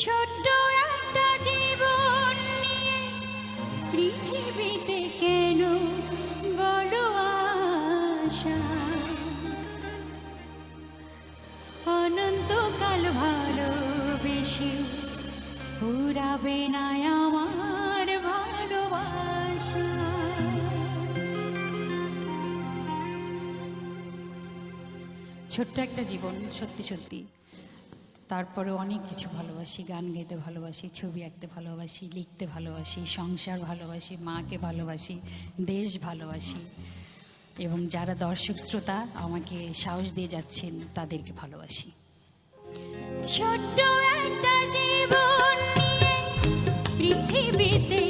ছোট্ট একটা জীবন নিয়ে পৃথিবীতে কেন বড় আশা, অনন্তকাল ভালোবেসে পুরাবে না আমার ভালোবাসা। ছোট্ট একটা জীবন, সত্যি সত্যি। তারপরে অনেক কিছু ভালোবাসি, গান গাইতে ভালোবাসি, ছবি আঁকতে ভালোবাসি, লিখতে ভালোবাসি, সংসার ভালোবাসি, মাকে ভালোবাসি, দেশ ভালোবাসি, এবং যারা দর্শক শ্রোতা আমাকে সাহস দিয়ে যাচ্ছেন তাদেরকে ভালোবাসি। ছোট্ট একটা জীবন নিয়ে পৃথিবীতে